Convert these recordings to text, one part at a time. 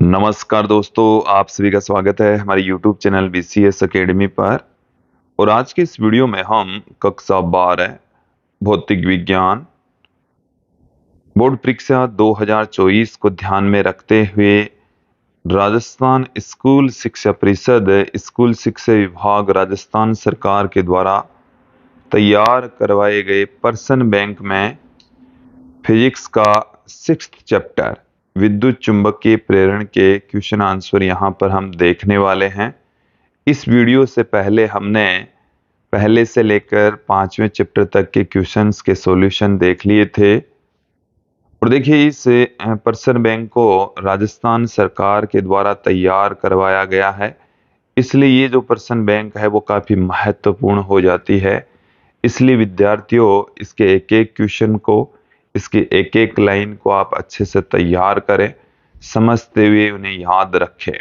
नमस्कार दोस्तों, आप सभी का स्वागत है हमारे YouTube चैनल BCS एकेडमी पर। और आज के इस वीडियो में हम कक्षा 12 भौतिक विज्ञान बोर्ड परीक्षा 2024 को ध्यान में रखते हुए राजस्थान स्कूल शिक्षा परिषद स्कूल शिक्षा विभाग राजस्थान सरकार के द्वारा तैयार करवाए गए पर्सन बैंक में फिजिक्स का 6th चैप्टर विद्युत चुंबकीय प्रेरण के क्वेश्चन आंसर यहाँ पर हम देखने वाले हैं। इस वीडियो से पहले हमने पहले से लेकर 5वें चैप्टर तक के क्वेश्चंस के सॉल्यूशन देख लिए थे। और देखिए, इस पर्सन बैंक को राजस्थान सरकार के द्वारा तैयार करवाया गया है, इसलिए ये जो पर्सन बैंक है वो काफी महत्वपूर्ण हो जाती है। इसलिए विद्यार्थियों इसके एक एक क्वेश्चन को, इसकी एक एक लाइन को आप अच्छे से तैयार करें, समझते हुए उन्हें याद रखें।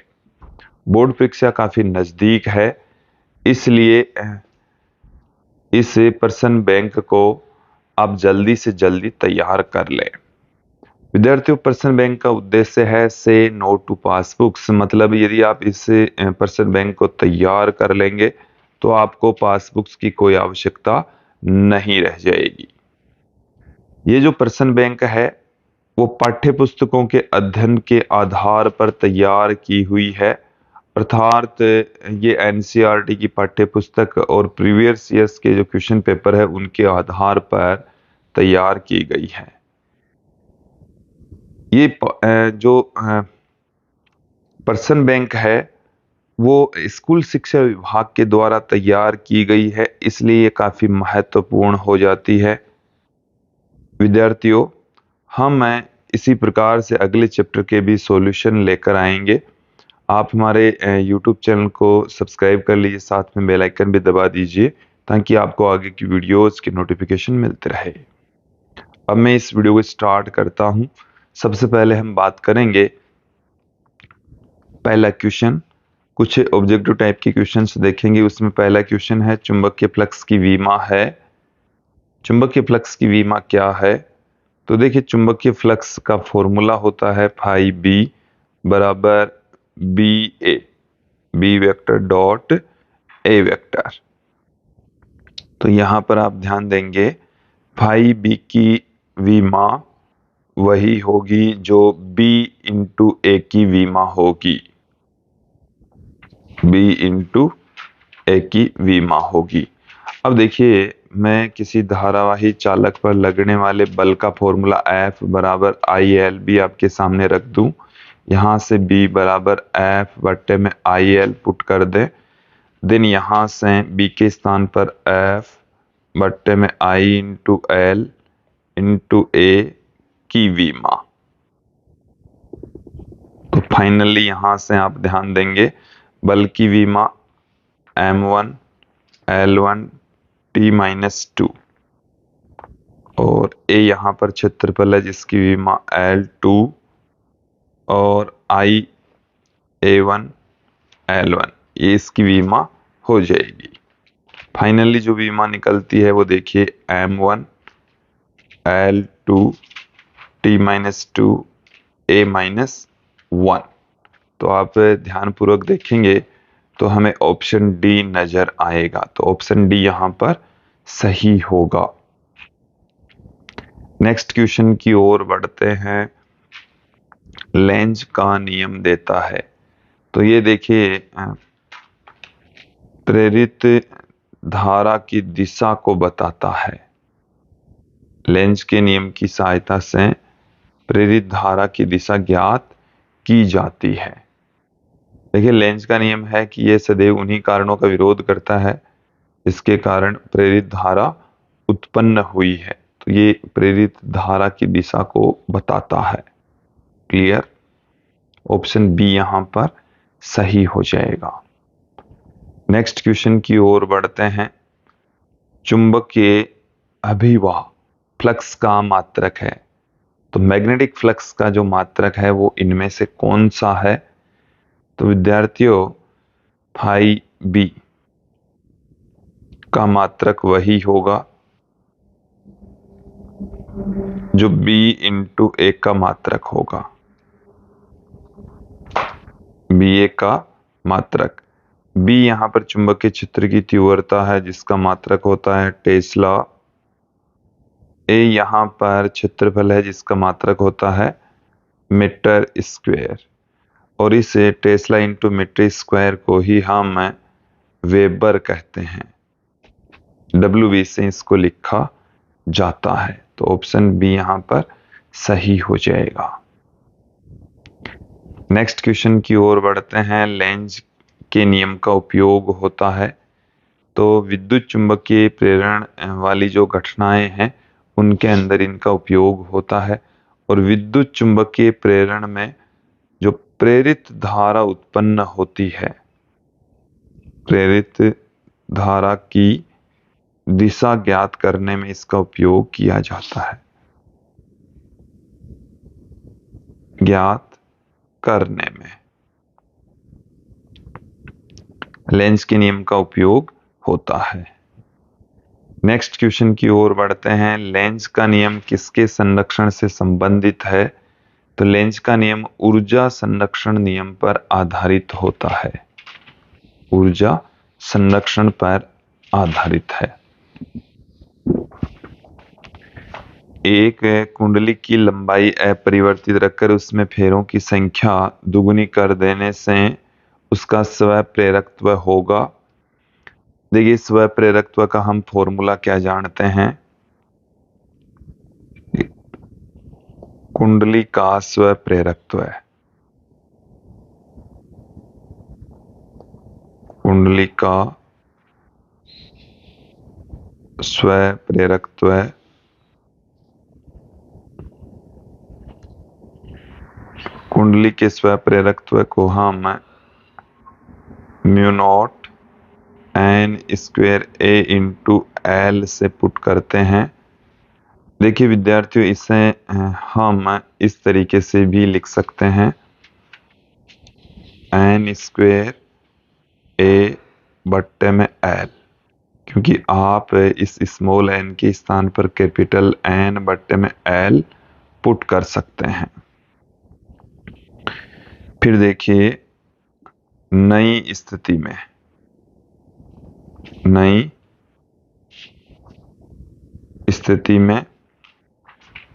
बोर्ड परीक्षा काफी नजदीक है, इसलिए इस पर्सन बैंक को आप जल्दी से जल्दी तैयार कर लें। विद्यार्थियों, पर्सन बैंक का उद्देश्य है से नो टू पासबुक्स, मतलब यदि आप इस पर्सन बैंक को तैयार कर लेंगे तो आपको पासबुक्स की कोई आवश्यकता नहीं रह जाएगी। ये जो पर्सन बैंक है वो पाठ्य पुस्तकों के अध्ययन के आधार पर तैयार की हुई है, अर्थात ये एनसीईआरटी की पाठ्य पुस्तक और प्रीवियस ईयर्स के जो क्वेश्चन पेपर है उनके आधार पर तैयार की गई है। ये जो पर्सन बैंक है वो स्कूल शिक्षा विभाग के द्वारा तैयार की गई है, इसलिए ये काफी महत्वपूर्ण हो जाती है। विद्यार्थियों, हम इसी प्रकार से अगले चैप्टर के भी सॉल्यूशन लेकर आएंगे। आप हमारे YouTube चैनल को सब्सक्राइब कर लीजिए, साथ में बेल आइकन भी दबा दीजिए ताकि आपको आगे की वीडियोस की नोटिफिकेशन मिलते रहे। अब मैं इस वीडियो को स्टार्ट करता हूं। सबसे पहले हम बात करेंगे पहला क्वेश्चन, कुछ ऑब्जेक्टिव टाइप के क्वेश्चंस देखेंगे। उसमें पहला क्वेश्चन है चुंबकीय फ्लक्स की विमा है। चुंबकीय फ्लक्स की विमा क्या है? तो देखिए, चुंबकीय फ्लक्स का फॉर्मूला होता है फाई बी बराबर B A, B vector dot A vector. तो यहां पर आप ध्यान देंगे फाई बी की विमा वही होगी जो बी इंटू ए की विमा होगी, बी इंटू ए की विमा होगी। अब देखिए, मैं किसी धारावाही चालक पर लगने वाले बल का फॉर्मूला F बराबर IL भी आपके सामने रख दूं। यहां से B बराबर F बट्टे में IL पुट कर दे, देन यहां से B के स्थान पर F बट्टे में I into L into A की विमा। तो फाइनली यहां से आप ध्यान देंगे बल की विमा M1 L1 T-2 और A यहाँ पर क्षेत्रफल है जिसकी विमा L2 और I A1 L1, ये इसकी विमा हो जाएगी। फाइनली जो विमा निकलती है वो देखिए M1 L2 T-2 A-1। तो आप ध्यानपूर्वक देखेंगे तो हमें ऑप्शन डी नजर आएगा, तो ऑप्शन डी यहां पर सही होगा। नेक्स्ट क्वेश्चन की ओर बढ़ते हैं। लेंज का नियम देता है, तो ये देखिए प्रेरित धारा की दिशा को बताता है। लेंज के नियम की सहायता से प्रेरित धारा की दिशा ज्ञात की जाती है। देखिए, लेंज का नियम है कि यह सदैव उन्हीं कारणों का विरोध करता है इसके कारण प्रेरित धारा उत्पन्न हुई है, तो ये प्रेरित धारा की दिशा को बताता है। क्लियर? ऑप्शन बी यहां पर सही हो जाएगा। नेक्स्ट क्वेश्चन की ओर बढ़ते हैं। चुंबकीय अभिवाह फ्लक्स का मात्रक है, तो मैग्नेटिक फ्लक्स का जो मात्रक है वो इनमें से कौन सा है? तो विद्यार्थियों, फाई बी का मात्रक वही होगा जो B इंटू ए का मात्रक होगा। BA का मात्रक। B यहाँ पर चुंबकीय क्षेत्र की तीव्रता है जिसका मात्रक होता है टेस्ला। A यहाँ पर क्षेत्रफल है जिसका मात्रक होता है मीटर स्क्वायर। और इस टेस्ला इंटू मीटर स्क्वायर को ही हम वेबर कहते हैं। WB से इसको लिखा जाता है। तो ऑप्शन बी यहाँ पर सही हो जाएगा। नेक्स्ट क्वेश्चन की ओर बढ़ते हैं। लेंज के नियम का उपयोग होता है। तो विद्युत चुंबकीय प्रेरण वाली जो घटनाएं हैं उनके अंदर इनका उपयोग होता है। और विद्युत चुंबकीय प्रेरण में जो प्रेरित धारा उत्पन्न होती है, प्रेरित धारा की दिशा ज्ञात करने में इसका उपयोग किया जाता है। ज्ञात करने में लेंज के नियम का उपयोग होता है। नेक्स्ट क्वेश्चन की ओर बढ़ते हैं। लेंज का नियम किसके संरक्षण से संबंधित है? तो लेंज का नियम ऊर्जा संरक्षण नियम पर आधारित होता है। ऊर्जा संरक्षण पर आधारित है। एक कुंडली की लंबाई अपरिवर्तित रखकर उसमें फेरों की संख्या दुगुनी कर देने से उसका स्व प्रेरकत्व होगा। देखिए, स्व प्रेरकत्व का हम फॉर्मूला क्या जानते हैं? कुंडली का स्व प्रेरकत्व है, कुंडली का स्व प्रेरकत्व कुंडली के स्व प्रेरकत्व को हम mu not an square A into L से पुट करते हैं। देखिए विद्यार्थियों, इसे हम इस तरीके से भी लिख सकते हैं, एन स्क्वायर ए बट्टे में एल, क्योंकि आप इस स्मॉल एन के स्थान पर कैपिटल एन बट्टे में एल पुट कर सकते हैं। फिर देखिए, नई स्थिति में, नई स्थिति में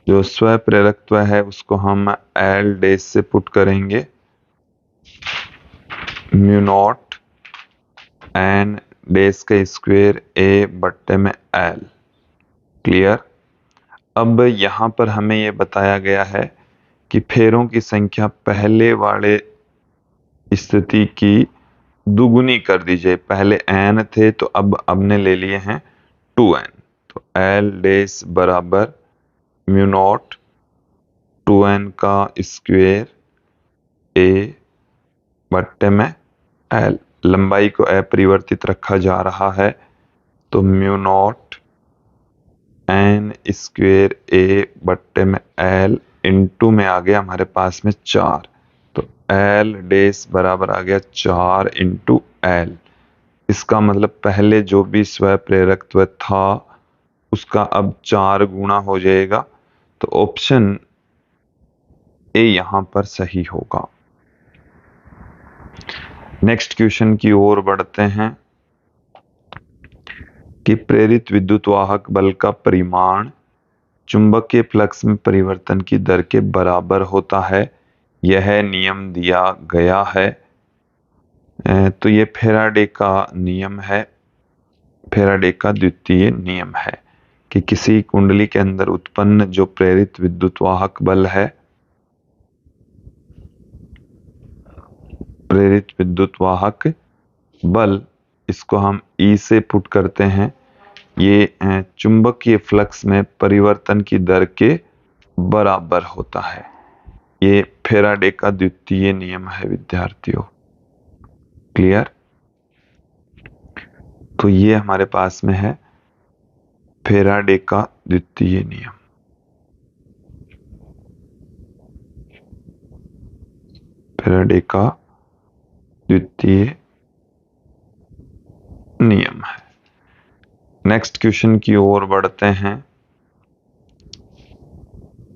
जो स्व प्रेरकत्व है उसको हम एल डैश से पुट करेंगे, म्यू नॉट एन डैश का स्क्वायर ए बट्टे में एल। क्लियर? अब यहां पर हमें यह बताया गया है कि फेरों की संख्या पहले वाले स्थिति की दुगुनी कर दीजिए। पहले n थे तो अब हमने ले लिए हैं 2n। तो एल डैश बराबर म्यू नॉट 2n का स्क्वायर ए बट्टे में एल। लंबाई को अपरिवर्तित रखा जा रहा है तो म्यू नॉट एन स्क्वायर ए बट्टे में एल इंटू में आ गया हमारे पास में 4। तो एल डैश बराबर आ गया 4 इंटू एल। इसका मतलब पहले जो भी स्व प्रेरकत्व था उसका अब 4 गुना हो जाएगा। तो ऑप्शन ए यहां पर सही होगा। नेक्स्ट क्वेश्चन की ओर बढ़ते हैं कि प्रेरित विद्युत वाहक बल का परिमाण चुंबकीय फ्लक्स में परिवर्तन की दर के बराबर होता है। यह नियम दिया गया है। तो ये फैराडे का नियम है, फैराडे का द्वितीय नियम है कि किसी कुंडली के अंदर उत्पन्न जो प्रेरित विद्युत वाहक बल है, प्रेरित विद्युत वाहक बल, इसको हम ई से पुट करते हैं। ये चुंबकीय फ्लक्स में परिवर्तन की दर के बराबर होता है। ये फैराडे का द्वितीय नियम है विद्यार्थियों। क्लियर? तो ये हमारे पास में है फैराडे का द्वितीय नियम। फैराडे का द्वितीय नियम है। नेक्स्ट क्वेश्चन की ओर बढ़ते हैं।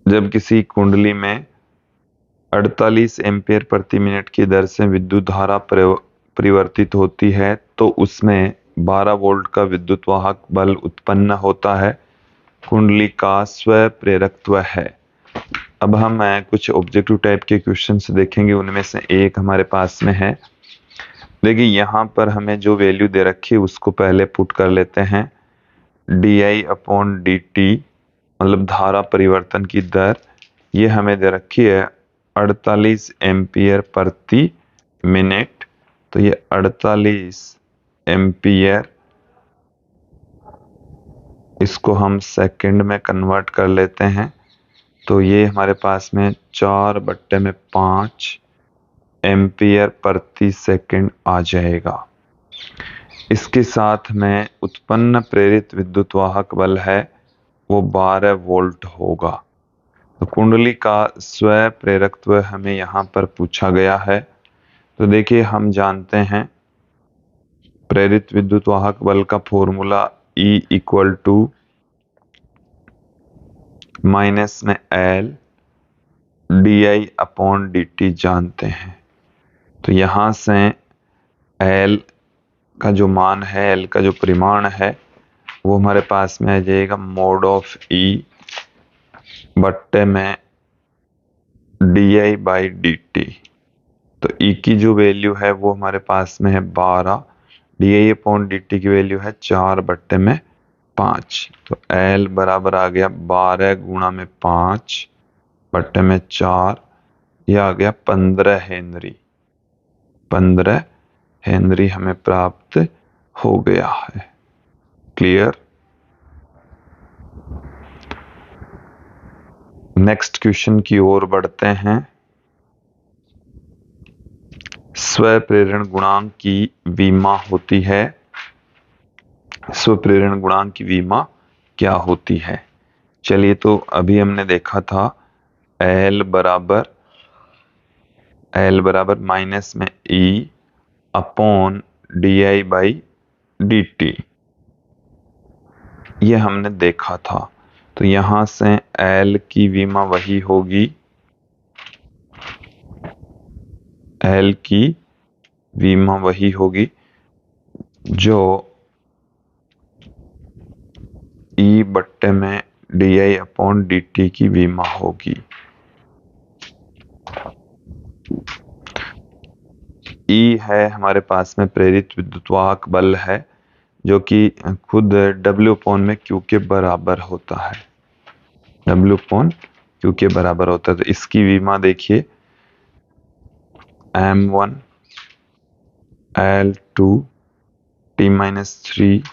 जब किसी कुंडली में 48 एम्पीयर प्रति मिनट की दर से विद्युत धारा परिवर्तित होती है तो उसमें 12 वोल्ट का विद्युत वाहक बल उत्पन्न होता है। कुंडली का स्व प्रेरकत्व है। अब हम कुछ ऑब्जेक्टिव टाइप के क्वेश्चंस देखेंगे, उनमें से एक हमारे पास में है। देखिए यहाँ पर हमें जो वैल्यू दे रखी है उसको पहले पुट कर लेते हैं। di/dt मतलब धारा परिवर्तन की दर, ये हमें दे रखी है 48 एम्पियर प्रति मिनट। तो ये 48 एम्पियर, इसको हम सेकंड में कन्वर्ट कर लेते हैं तो ये हमारे पास में 4/5 एम्पियर प्रति सेकंड आ जाएगा। इसके साथ में उत्पन्न प्रेरित विद्युत वाहक बल है वो 12 वोल्ट होगा। तो कुंडली का स्व प्रेरकत्व हमें यहाँ पर पूछा गया है। तो देखिए हम जानते हैं प्रेरित विद्युत वाहक बल का फॉर्मूला E = माइनस में L di/dt जानते हैं। तो यहाँ से L का जो मान है, L का जो परिमाण है वो हमारे पास में आ जाएगा mod ऑफ E बट्टे में di/dt। तो E की जो वैल्यू है वो हमारे पास में है 12, di/dt की वैल्यू है 4/5। तो L बराबर आ गया 12 गुणा में 5 बट्टे में 4, यह आ गया 15 हेनरी। 15 हेनरी हमें प्राप्त हो गया है। क्लियर। नेक्स्ट क्वेश्चन की ओर बढ़ते हैं। स्व प्रेरण गुणांक की विमा होती है। स्व प्रेरण गुणांक की विमा क्या होती है? चलिए, तो अभी हमने देखा था L बराबर माइनस में E अपॉन di/dt, ये हमने देखा था। तो यहां से L की विमा वही होगी, L की विमा वही होगी जो E बट्टे में di/dt की विमा होगी। E है हमारे पास में प्रेरित विद्युत वाहक बल है जो कि खुद W/Q के बराबर होता है। W/Q के बराबर होता है। तो इसकी विमा देखिए M1 L2 T-3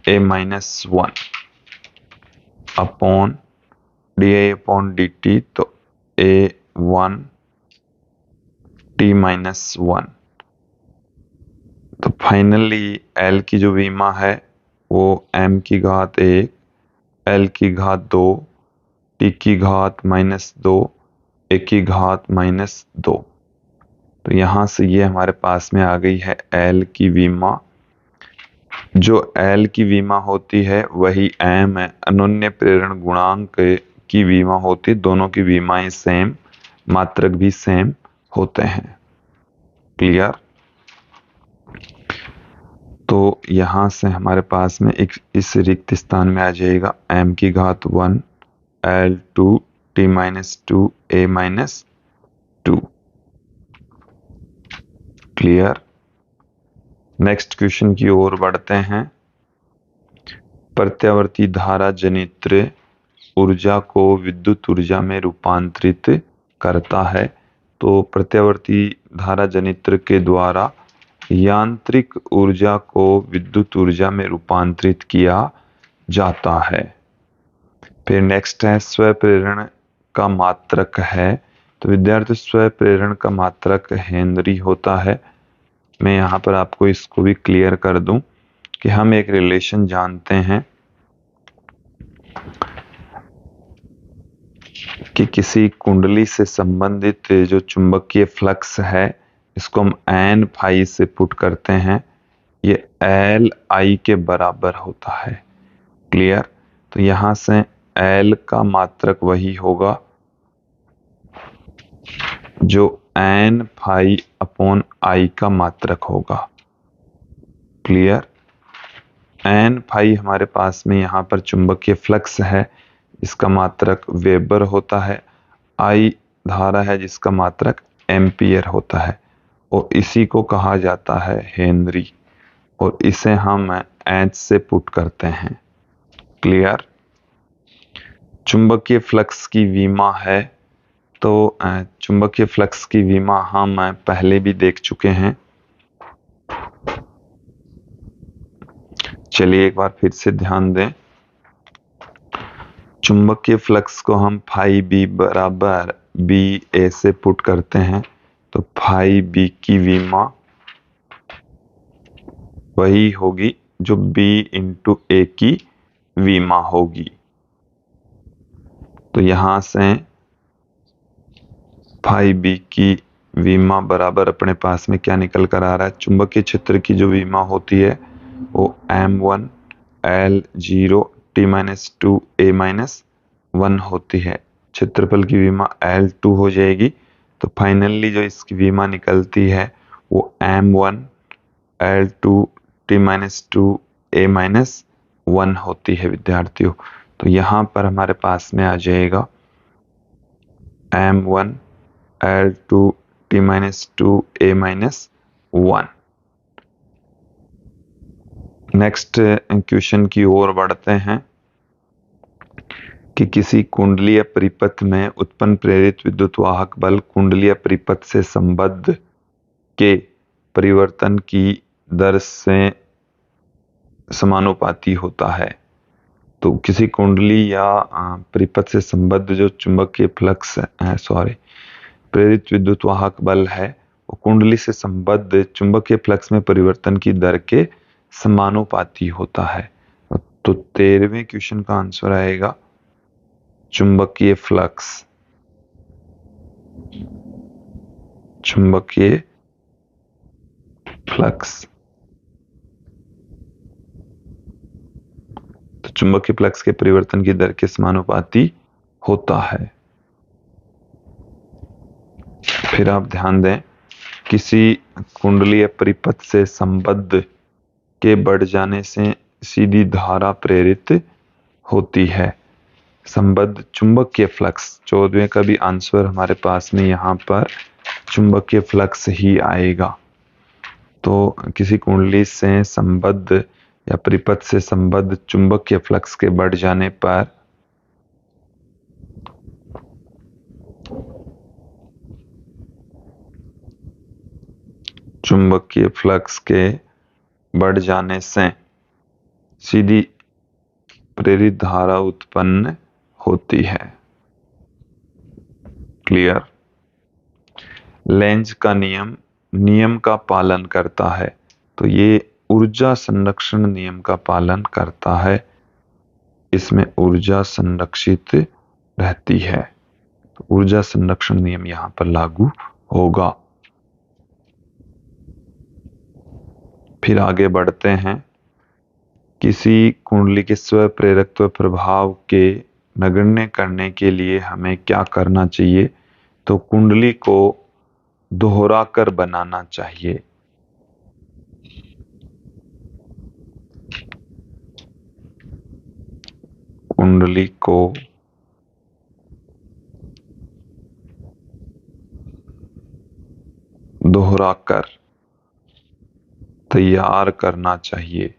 A-1 upon di/dt, तो A1 T-1। तो फाइनली L की जो विमा है वो M की घात 1, L की घात 2, T की घात -2, A की घात -2। तो यहां से ये हमारे पास में आ गई है L की विमा। जो L की विमा होती है वही M अनन्य प्रेरण गुणांक की विमा होती है। दोनों की विमाएं सेम, मात्रक भी सेम होते हैं। क्लियर। तो यहां से हमारे पास में एक इस रिक्त स्थान में आ जाएगा M की घात 1 L2 T-2 A-2। Clear. Next question की ओर बढ़ते हैं। प्रत्यावर्ती धारा जनित्र ऊर्जा को विद्युत ऊर्जा में रूपांतरित करता है। तो प्रत्यावर्ती धारा जनित्र के द्वारा यांत्रिक ऊर्जा को विद्युत ऊर्जा में रूपांतरित किया जाता है। फिर नेक्स्ट है स्व प्रेरण का मात्रक है। तो विद्यार्थी स्व प्रेरण का मात्रक हेनरी होता है। मैं यहाँ पर आपको इसको भी क्लियर कर दूं कि हम एक रिलेशन जानते हैं कि किसी कुंडली से संबंधित जो चुंबकीय फ्लक्स है इसको हम n फाई से पुट करते हैं, ये L I के बराबर होता है। क्लियर। तो यहां से L का मात्रक वही होगा जो n फाई अपॉन आई का मात्रक होगा। क्लियर। n फाई हमारे पास में यहाँ पर चुंबकीय फ्लक्स है, इसका मात्रक वेबर होता है। आई धारा है जिसका मात्रक एम्पियर होता है, और इसी को कहा जाता है हेनरी, और इसे हम एच से पुट करते हैं। क्लियर। चुंबकीय फ्लक्स की विमा है, तो चुंबकीय फ्लक्स की विमा हम पहले भी देख चुके हैं। चलिए एक बार फिर से ध्यान दें। चुंबकीय फ्लक्स को हम फाई बी बराबर बी ए से पुट करते हैं, तो फाई बी की विमा वही होगी जो बी इंटू ए की विमा होगी। तो यहां से फाई बी की विमा बराबर अपने पास में क्या निकल कर आ रहा है, चुंबकीय क्षेत्र की जो विमा होती है वो m1 L0 T-2 A-1 होती है। क्षेत्रफल की विमा L2 हो जाएगी। तो फाइनली जो इसकी विमा निकलती है वो m1 L2 T-2 A-1 होती है विद्यार्थियों। तो यहां पर हमारे पास में आ जाएगा m1 L2 T-2 A-1। Next question की ओर बढ़ते हैं कि किसी कुंडलीय परिपथ में उत्पन्न प्रेरित विद्युत वाहक बल कुंडलीय परिपथ से संबद्ध के परिवर्तन की दर से समानुपाती होता है। तो किसी कुंडली या परिपथ से संबद्ध जो चुंबकीय फ्लक्स है, प्रेरित विद्युत वाहक बल है, वो कुंडली से संबद्ध चुंबकीय फ्लक्स में परिवर्तन की दर के समानुपाती होता है। तो 13वें क्वेश्चन का आंसर आएगा चुंबकीय फ्लक्स। चुंबकीय फ्लक्स, तो चुंबकीय फ्लक्स के परिवर्तन की दर के समानुपाती होता है। फिर आप ध्यान दें, किसी कुंडलीय परिपथ से संबद्ध के बढ़ जाने से सीधी धारा प्रेरित होती है। संबद्ध चुंबकीय फ्लक्स, 14वें का भी आंसर हमारे पास में यहाँ पर चुंबकीय फ्लक्स ही आएगा। तो किसी कुंडली से संबद्ध या परिपथ से संबद्ध चुंबकीय फ्लक्स के बढ़ जाने पर चुंबकीय फ्लक्स के बढ़ जाने से सीधी प्रेरित धारा उत्पन्न होती है। क्लियर। लेंज का नियम का पालन करता है, तो ये ऊर्जा संरक्षण नियम का पालन करता है। इसमें ऊर्जा संरक्षित रहती है, तो ऊर्जा संरक्षण नियम यहां पर लागू होगा। फिर आगे बढ़ते हैं, किसी कुंडली के स्वप्रेरकत्व प्रभाव के नगण्य करने के लिए हमें क्या करना चाहिए, तो कुंडली को दोहरा कर बनाना चाहिए। कुंडली को दोहराकर तैयार करना चाहिए।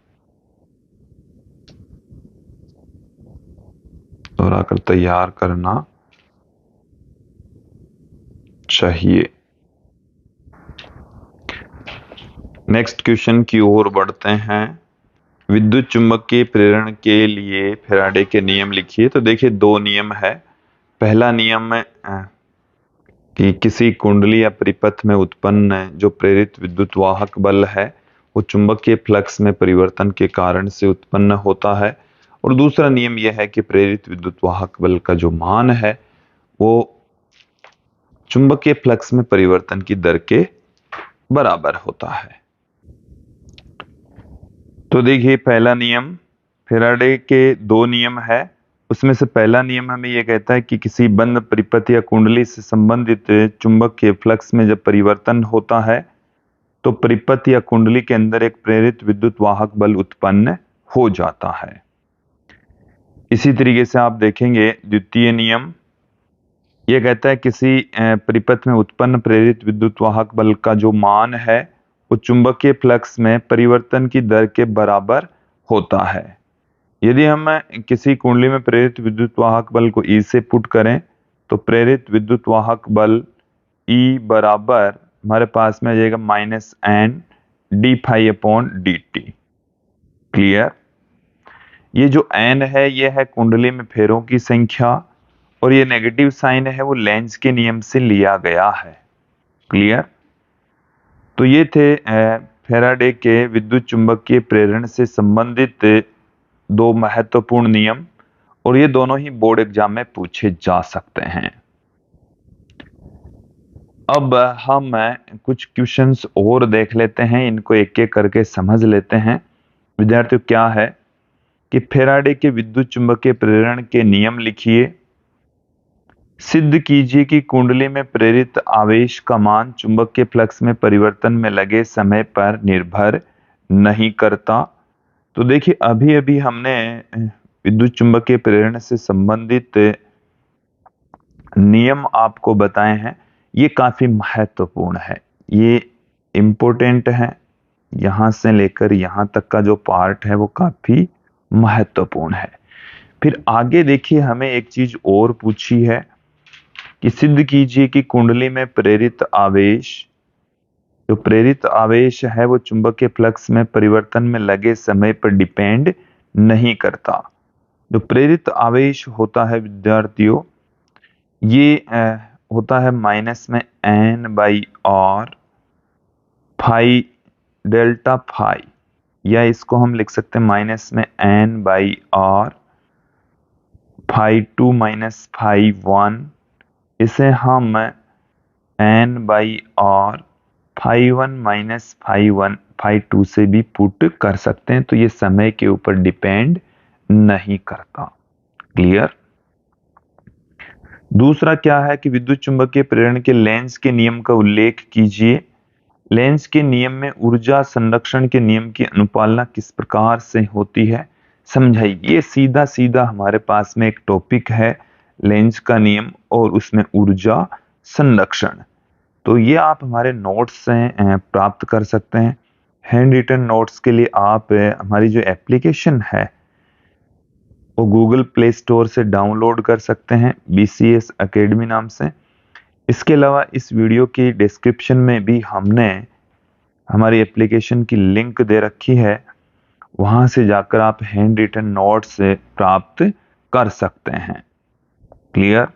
दोहराकर तैयार करना चाहिए। नेक्स्ट क्वेश्चन की ओर बढ़ते हैं। विद्युत चुंबकीय प्रेरण के लिए फैराडे के नियम लिखिए। तो देखिए दो नियम है। पहला नियम है कि किसी कुंडली या परिपथ में उत्पन्न जो प्रेरित विद्युत वाहक बल है वो चुंबकीय फ्लक्स में परिवर्तन के कारण से उत्पन्न होता है। और दूसरा नियम यह है कि प्रेरित विद्युत वाहक बल का जो मान है वो चुंबकीय फ्लक्स में परिवर्तन की दर के बराबर होता है। तो देखिए पहला नियम, फैराडे के दो नियम है। उसमें से पहला नियम हमें यह कहता है कि किसी बंद परिपथ या कुंडली से संबंधित चुंबक के फ्लक्स में जब परिवर्तन होता है तो परिपथ या कुंडली के अंदर एक प्रेरित विद्युत वाहक बल उत्पन्न हो जाता है। इसी तरीके से आप देखेंगे द्वितीय नियम यह कहता है किसी परिपथ में उत्पन्न प्रेरित विद्युत वाहक बल का जो मान है वो चुंबकीय फ्लक्स में परिवर्तन की दर के बराबर होता है। यदि हम किसी कुंडली में प्रेरित विद्युत वाहक बल को E से पुट करें तो प्रेरित विद्युत वाहक बल E बराबर हमारे पास में आ जाएगा -N d∅/dt। क्लियर? ये जो N है ये है कुंडली में फेरों की संख्या और ये नेगेटिव साइन है वो लेंज के नियम से लिया गया है। क्लियर? तो ये थे फैराडे के विद्युत चुंबकीय प्रेरण से संबंधित दो महत्वपूर्ण नियम और ये दोनों ही बोर्ड एग्जाम में पूछे जा सकते हैं। अब हम कुछ क्वेश्चंस और देख लेते हैं, इनको एक एक करके समझ लेते हैं। विद्यार्थियों, क्या है कि फैराडे के विद्युत चुंबकीय प्रेरण के नियम लिखिए। सिद्ध कीजिए कि कुंडली में प्रेरित आवेश का मान चुंबकीय फ्लक्स में परिवर्तन में लगे समय पर निर्भर नहीं करता। तो देखिए अभी अभी हमने विद्युत चुंबकीय प्रेरण से संबंधित नियम आपको बताए हैं, ये काफी महत्वपूर्ण है, ये इम्पोर्टेंट है। यहां से लेकर यहां तक का जो पार्ट है वो काफी महत्वपूर्ण है। फिर आगे देखिए हमें एक चीज और पूछी है कि सिद्ध कीजिए कि कुंडली में प्रेरित आवेश, जो प्रेरित आवेश है वो चुंबकीय फ्लक्स में परिवर्तन में लगे समय पर डिपेंड नहीं करता। जो प्रेरित आवेश होता है विद्यार्थियों, ये होता है माइनस में N/R फाई डेल्टा फाई, या इसको हम लिख सकते हैं माइनस में N/R φ2 माइनस φ1। इसे हम N/R φ1 माइनस φ2 से भी पुट कर सकते हैं। तो ये समय के ऊपर डिपेंड नहीं करता। क्लियर? दूसरा क्या है कि विद्युत चुंबकीय प्रेरण के लेंज के नियम का उल्लेख कीजिए। लेंज के नियम में ऊर्जा संरक्षण के नियम की अनुपालना किस प्रकार से होती है, समझाइए। ये सीधा सीधा हमारे पास में एक टॉपिक है लेंज का नियम और उसमें ऊर्जा संरक्षण। तो ये आप हमारे नोट्स से प्राप्त कर सकते हैं। हैंड रिटन नोट्स के लिए आप हमारी जो एप्लीकेशन है वो गूगल प्ले स्टोर से डाउनलोड कर सकते हैं BCS एकेडमी नाम से। इसके अलावा इस वीडियो की डिस्क्रिप्शन में भी हमने हमारी एप्लीकेशन की लिंक दे रखी है, वहां से जाकर आप हैंड रिटन नोट्स प्राप्त कर सकते हैं। क्लियर?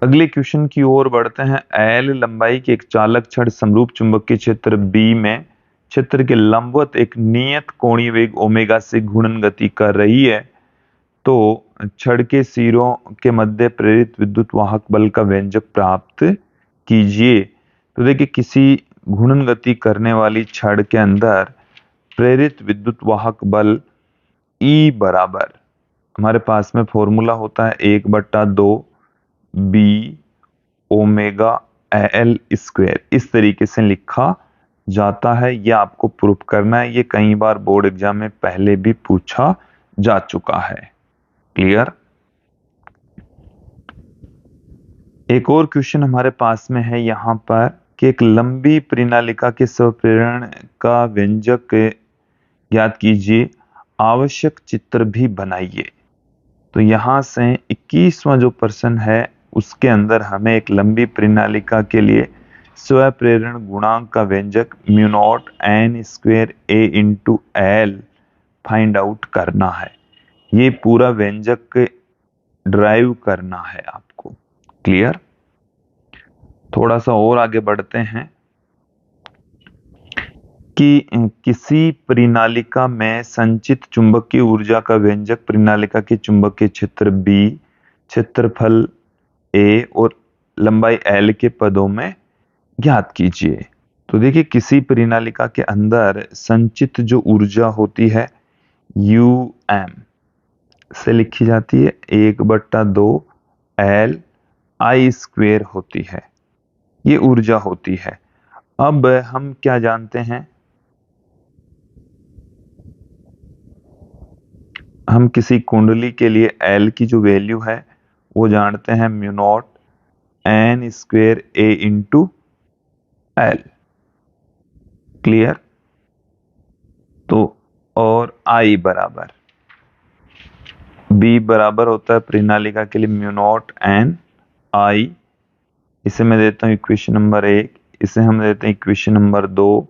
अगले क्वेश्चन की ओर बढ़ते हैं। L लंबाई के एक चालक छड़ समरूप चुंबकीय क्षेत्र B में क्षेत्र के लंबवत एक नियत कोणीय वेग ओमेगा से घूर्णन गति कर रही है, तो छड़ के सिरों के मध्य प्रेरित विद्युत वाहक बल का व्यंजक प्राप्त कीजिए। तो देखिए किसी घूर्णन गति करने वाली छड़ के अंदर प्रेरित विद्युत वाहक बल E बराबर हमारे पास में फॉर्मूला होता है 1/2 B ओमेगा L स्क्वायर, इस तरीके से लिखा जाता है। यह आपको प्रूफ करना है, ये कई बार बोर्ड एग्जाम में पहले भी पूछा जा चुका है। क्लियर? एक और क्वेश्चन हमारे पास में है यहाँ पर कि एक लंबी परिनालिका के स्वप्रेरण का व्यंजक ज्ञात कीजिए, आवश्यक चित्र भी बनाइए। तो यहाँ से 21वां जो प्रश्न है उसके अंदर हमें एक लंबी परिनालिका के लिए स्वप्रेरण गुणांक का व्यंजक μ0 N² A/L फाइंड आउट करना है। ये पूरा व्यंजक ड्राइव करना है आपको। क्लियर? थोड़ा सा और आगे बढ़ते हैं कि किसी परिनालिका में संचित चुंबकीय ऊर्जा का व्यंजक परिनालिका के चुंबकीय क्षेत्र B, क्षेत्रफल A और लंबाई L के पदों में ज्ञात कीजिए। तो देखिए किसी परिनालिका के अंदर संचित जो ऊर्जा होती है UM, से लिखी जाती है 1/2 L I स्क्वेयर होती है। ये ऊर्जा होती है। अब हम क्या जानते हैं, हम किसी कुंडली के लिए L की जो वैल्यू है वो जानते हैं mu naught N square A into L। Clear? तो और I बराबर B बराबर होता है प्रणालिका के लिए म्यू नॉट N I। इसे मैं देता हूँ इक्वेशन नंबर 1, इसे हम देते हैं इक्वेशन नंबर 2,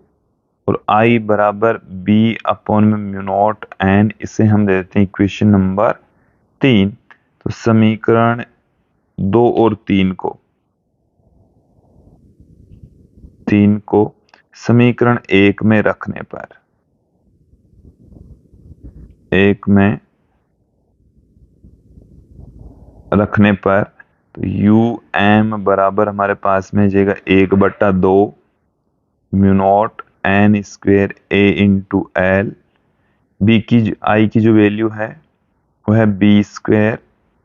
और I बराबर B अपॉन में म्यू नॉट N, इसे हम देते हैं इक्वेशन नंबर 3। तो समीकरण 2 और 3 को समीकरण 1 में रखने पर, तो यू एम बराबर हमारे पास में जाएगा 1/2 mu naught N square A into L। B की I की जो वैल्यू है वो है B square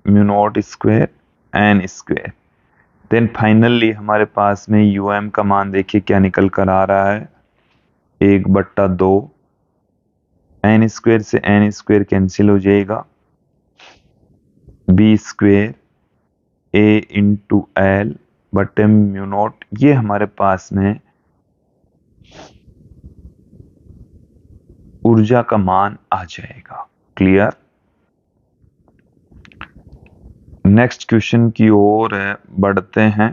mu naught square N square. Then finally हमारे पास में UM का मान देखिए क्या निकल कर आ रहा है, 1/2 N स्क्वेयर से N स्क्वेयर कैंसिल हो जाएगा, B square A into L बटे म्यू नॉट, ये हमारे पास में ऊर्जा का मान आ जाएगा। क्लियर? नेक्स्ट क्वेश्चन की ओर बढ़ते हैं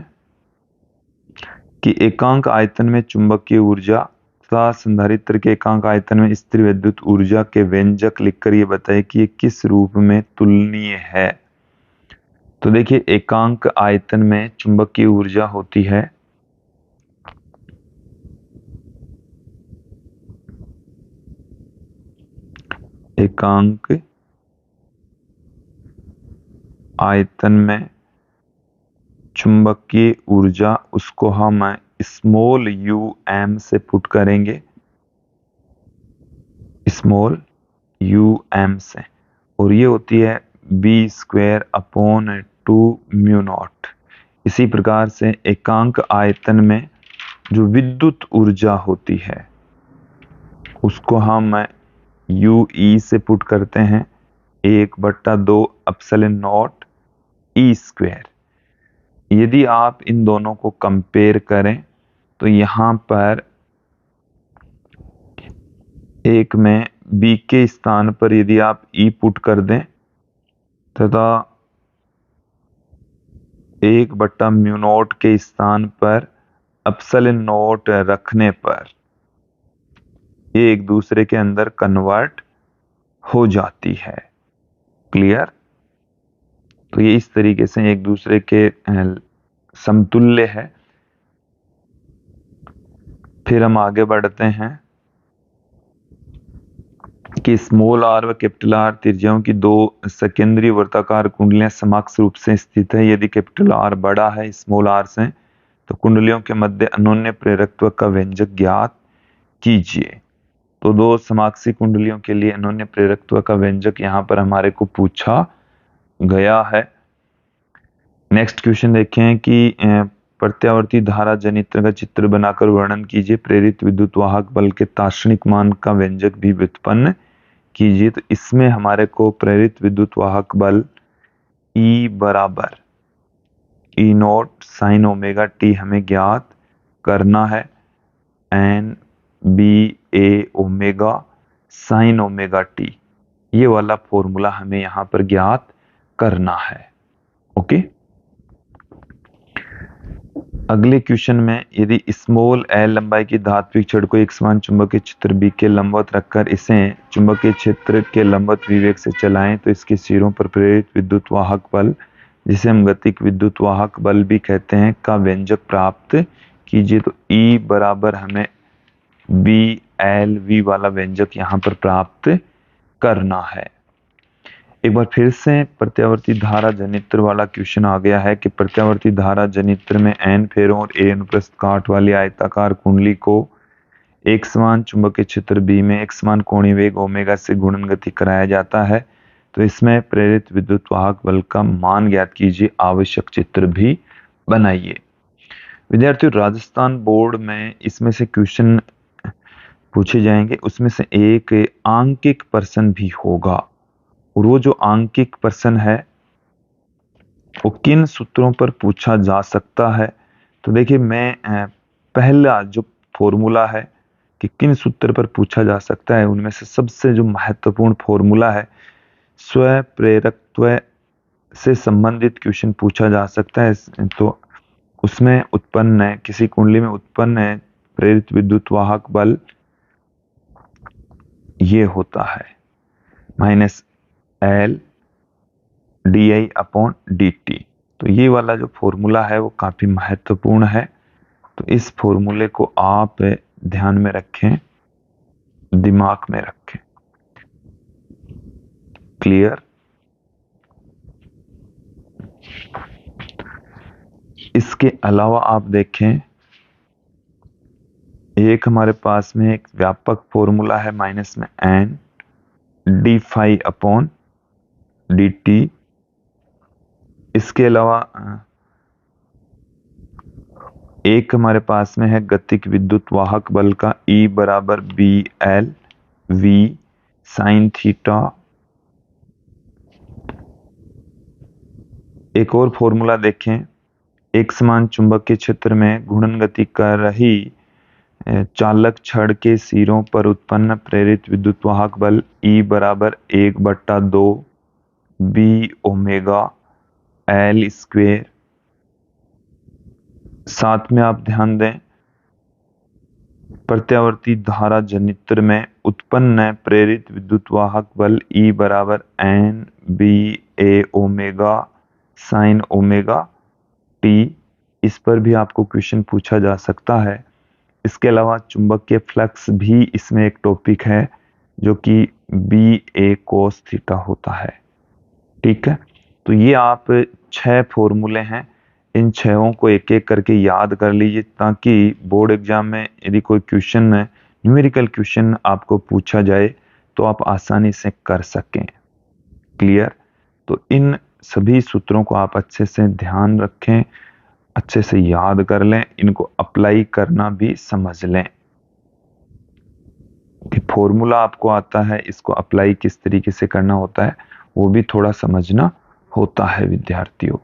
कि एकांक आयतन में चुंबकीय ऊर्जा तथा संधारित्र के एकांक आयतन में स्थिर विद्युत ऊर्जा के व्यंजक लिखकर ये बताए कि ये किस रूप में तुलनीय है। तो देखिए एकांक आयतन में चुंबकीय ऊर्जा होती है एकांक आयतन में चुंबकीय ऊर्जा, उसको हम स्मॉल UM से पुट करेंगे, स्मॉल UM से, और ये होती है B square upon 2 mu naught. इसी प्रकार से एकांक आयतन में जो विद्युत ऊर्जा होती है उसको हम UE से पुट करते हैं 1/2 एप्सिलॉन नॉट E स्क्वेयर। यदि आप इन दोनों को कंपेयर करें तो यहां पर एक में B के स्थान पर यदि आप E पुट कर दें तथा 1/म्यू नॉट के स्थान पर एप्सिलॉन नॉट रखने पर ये एक दूसरे के अंदर कन्वर्ट हो जाती है। क्लियर? तो ये इस तरीके से एक दूसरे के समतुल्य है। फिर हम आगे बढ़ते हैं कि स्मॉल r व कैपिटल R त्रिज्याओं की दो सकेंद्रीय वृत्ताकार कुंडलियां समकक्ष रूप से स्थित है। यदि कैपिटल R बड़ा है स्मॉल r से तो कुंडलियों के मध्य अन्योन्य प्रेरकत्व का व्यंजक ज्ञात कीजिए। तो दो समाक्षी कुंडलियों के लिए अन्योन्य प्रेरकत्व का व्यंजक यहां पर हमारे को पूछा गया है। नेक्स्ट क्वेश्चन देखें कि प्रत्यावर्ती धारा जनित्र का चित्र बनाकर वर्णन कीजिए। प्रेरित विद्युत वाहक बल के तात्क्षणिक मान का व्यंजक भी व्युत्पन्न कीजिए। तो इसमें हमारे को प्रेरित विद्युत वाहक बल E बराबर E not sine omega T हमें ज्ञात करना है, N B A omega sine omega T, ये वाला फॉर्मूला हमें यहां पर ज्ञात करना है। ओके। अगले क्वेश्चन में यदि स्मॉल L लंबाई की धात्विक छड़ को एक समान चुंबकीय क्षेत्र B के लंबवत रखकर इसे चुंबकीय क्षेत्र के लंबवत विवेक से चलाएं तो इसके सिरों पर प्रेरित विद्युत वाहक बल, जिसे हम गतिक विद्युत वाहक बल भी कहते हैं, का व्यंजक प्राप्त कीजिए। तो E बराबर हमें BLV वाला व्यंजक यहां पर प्राप्त करना है। एक बार फिर से प्रत्यावर्ती धारा जनित्र वाला क्वेश्चन आ गया है कि प्रत्यावर्ती धारा जनित्र में N फेरों और A अनुप्रस्थ काट वाली आयताकार कुंडली को एक समान चुंबकीय क्षेत्र B में एक समान कोणीय वेग ओमेगा से गुणन गति कराया जाता है। तो इसमें प्रेरित विद्युत वाहक बल का मान ज्ञात कीजिए, आवश्यक चित्र भी बनाइए। विद्यार्थियों, राजस्थान बोर्ड में इसमें से क्वेश्चन पूछे जाएंगे, उसमें से एक आंकिक प्रश्न भी होगा। और वो जो आंकिक प्रश्न है वो किन सूत्रों पर पूछा जा सकता है? तो देखिए, मैं पहला जो फॉर्मूला है कि किन सूत्र पर पूछा जा सकता है, उनमें से सबसे जो महत्वपूर्ण फॉर्मूला है, स्व प्रेरकत्व से संबंधित क्वेश्चन पूछा जा सकता है। तो उसमें उत्पन्न है, किसी कुंडली में उत्पन्न है प्रेरित विद्युत वाहक बल, ये होता है -L di/dt। तो ये वाला जो फॉर्मूला है वो काफी महत्वपूर्ण है। तो इस फॉर्मूले को आप ध्यान में रखें, दिमाग में रखें। क्लियर? इसके अलावा आप देखें, एक हमारे पास में एक व्यापक फॉर्मूला है -N d∅/dt। इसके अलावा एक हमारे पास में है गतिक विद्युत वाहक बल का E बराबर BL V sin थीटा। एक और फॉर्मूला देखें, एक समान चुंबकीय क्षेत्र में घूर्णन गति कर रही चालक छड़ के सिरों पर उत्पन्न प्रेरित विद्युत वाहक बल E बराबर 1/2 B ओमेगा L स्क्वेयर। साथ में आप ध्यान दें, प्रत्यावर्ती धारा जनित्र में उत्पन्न प्रेरित विद्युत वाहक बल E बराबर NBA omega sine omega T। इस पर भी आपको क्वेश्चन पूछा जा सकता है। इसके अलावा चुंबकीय फ्लक्स भी इसमें एक टॉपिक है, जो कि BA cos थीटा होता है। ठीक है, तो ये आप 6 फॉर्मूले हैं, इन 6 को एक एक करके याद कर लीजिए, ताकि बोर्ड एग्जाम में यदि कोई क्वेश्चन है, न्यूमेरिकल क्वेश्चन आपको पूछा जाए तो आप आसानी से कर सकें। क्लियर? तो इन सभी सूत्रों को आप अच्छे से ध्यान रखें, अच्छे से याद कर लें, इनको अप्लाई करना भी समझ लें कि फॉर्मूला आपको आता है, इसको अप्लाई किस तरीके से करना होता है वो भी थोड़ा समझना होता है विद्यार्थियों।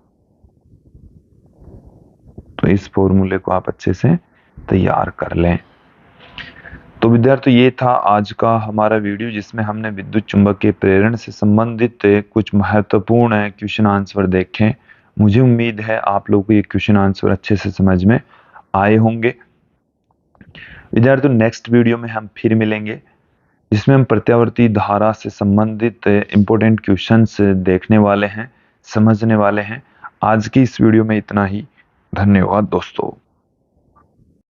तो इस फॉर्मूले को आप अच्छे से तैयार कर लें। तो विद्यार्थियों, ये था आज का हमारा वीडियो, जिसमें हमने विद्युत चुंबकीय प्रेरण से संबंधित कुछ महत्वपूर्ण क्वेश्चन आंसर देखे। मुझे उम्मीद है आप लोगों को ये क्वेश्चन आंसर अच्छे से समझ में आए होंगे। विद्यार्थियों, नेक्स्ट वीडियो में हम फिर मिलेंगे, जिसमें हम प्रत्यावर्ती धारा से संबंधित इंपॉर्टेंट क्वेश्चंस देखने वाले हैं, समझने वाले हैं। आज की इस वीडियो में इतना ही। धन्यवाद दोस्तों।